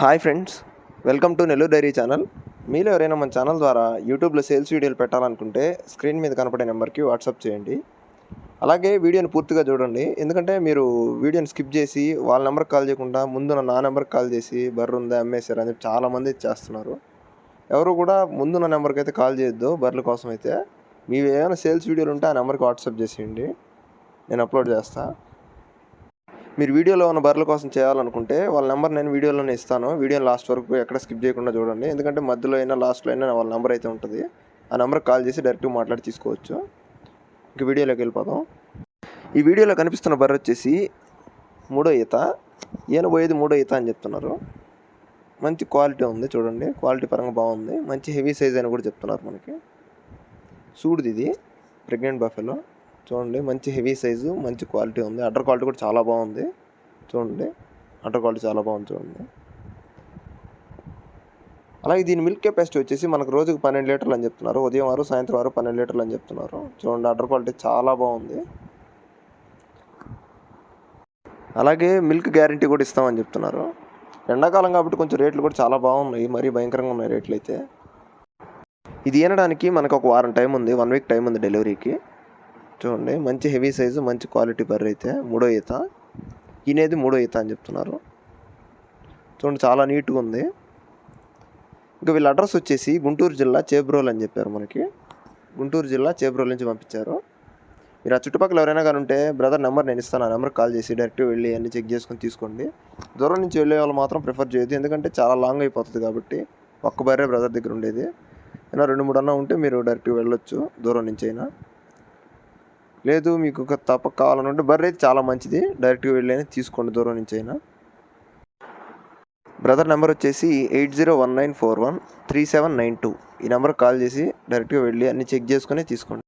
Hi friends, welcome to Nellore dairy channel. మీలో ఎవరైనా మన ఛానల్ ద్వారా యూట్యూబ్లో సేల్స్ వీడియోలు పెట్టాలనుకుంటే స్క్రీన్ మీద కనపడే నెంబర్కి వాట్సాప్ చేయండి. అలాగే వీడియోని పూర్తిగా చూడండి, ఎందుకంటే మీరు వీడియోని స్కిప్ చేసి వాళ్ళ నెంబర్కి కాల్ చేయకుండా ముందు నా నెంబర్కి కాల్ చేసి బర్రె ఉందా అమ్మేశారు అని చెప్పి చాలామంది చేస్తున్నారు. ఎవరు కూడా ముందు నా నెంబర్కి అయితే కాల్ చేయొద్దు. బర్రెల కోసం అయితే మీవి ఏమైనా సేల్స్ వీడియోలు ఉంటే ఆ నెంబర్కి వాట్సాప్ చేసేయండి, నేను అప్లోడ్ చేస్తాను. మీరు వీడియోలో ఉన్న బర్రెల కోసం చేయాలనుకుంటే వాళ్ళ నెంబర్ నేను వీడియోలోనే ఇస్తాను. వీడియోని లాస్ట్ వరకు ఎక్కడ స్కిప్ చేయకుండా చూడండి, ఎందుకంటే మధ్యలో అయినా లాస్ట్లో అయినా వాళ్ళ నెంబర్ అయితే ఉంటుంది. ఆ నెంబర్కి కాల్ చేసి డైరెక్ట్గా మాట్లాడి తీసుకోవచ్చు. ఇంక వీడియోలోకి వెళ్ళిపోదాం. ఈ వీడియోలో కనిపిస్తున్న బర్రె వచ్చేసి మూడో ఈత. ఈయన పోయేది మూడో ఈత అని చెప్తున్నారు. మంచి క్వాలిటీ ఉంది, చూడండి క్వాలిటీ పరంగా బాగుంది. మంచి హెవీ సైజ్ అని కూడా చెప్తున్నారు మనకి. సూడిది ఇది ప్రెగ్నెంట్ బఫెలో. చూడండి మంచి హెవీ సైజు, మంచి క్వాలిటీ ఉంది. అడ్డర్ క్వాలిటీ కూడా చాలా బాగుంది. చూడండి అడ్డర్ క్వాలిటీ చాలా బాగుంది చూడండి. అలాగే దీని మిల్క్ కెపాసిటీ వచ్చేసి మనకు రోజుకు 12 లీటర్లు అని చెప్తున్నారు. ఉదయం 6 సాయంత్రం 6 12 లీటర్లు అని చెప్తున్నారు. చూడండి అడ్డర్ క్వాలిటీ చాలా బాగుంది. అలాగే మిల్క్ గ్యారంటీ కూడా ఇస్తామని చెప్తున్నారు. ఎండాకాలం కాబట్టి కొంచెం రేట్లు కూడా చాలా బాగున్నాయి, మరీ భయంకరంగా ఉన్నాయి రేట్లు అయితే. ఇది ఈనడానికి మనకు ఒక వారం టైం ఉంది, 1 వీక్ టైం ఉంది డెలివరీకి. చూడండి మంచి హెవీ సైజు, మంచి క్వాలిటీ బర్రె అయితే. మూడో ఈత, ఈనేది మూడో ఈత అని చెప్తున్నారు. చూడండి చాలా నీట్గా ఉంది. ఇంకా వీళ్ళ అడ్రస్ వచ్చేసి గుంటూరు జిల్లా చేబ్రోలు అని చెప్పారు మనకి. గుంటూరు జిల్లా చేబ్రోలు నుంచి పంపించారు. మీరు ఆ చుట్టుపక్కల ఎవరైనా కానీ ఉంటే బ్రదర్ నెంబర్ నేను ఇస్తాను, ఆ నెంబర్కి కాల్ చేసి డైరెక్ట్గా వెళ్ళి అన్నీ చెక్ చేసుకొని తీసుకోండి. దూరం నుంచి వెళ్ళే వాళ్ళు మాత్రం ప్రిఫర్ చేయొద్దు, ఎందుకంటే చాలా లాంగ్ అయిపోతుంది కాబట్టి. ఒక్క బర్రె బ్రదర్ దగ్గర ఉండేది. అయినా 2-3 అన్నా ఉంటే మీరు డైరెక్ట్గా వెళ్ళొచ్చు దూరం నుంచి అయినా. లేదు మీకు తప్పక కావాలనుకుంటే బర్రె అయితే చాలా మంచిది, డైరెక్ట్గా వెళ్ళి తీసుకోండి దూరం నుంచి అయినా. బ్రదర్ నెంబర్ వచ్చేసి 8019413792. ఈ నెంబర్కి కాల్ చేసి డైరెక్ట్గా వెళ్ళి అన్నీ చెక్ చేసుకొని తీసుకోండి.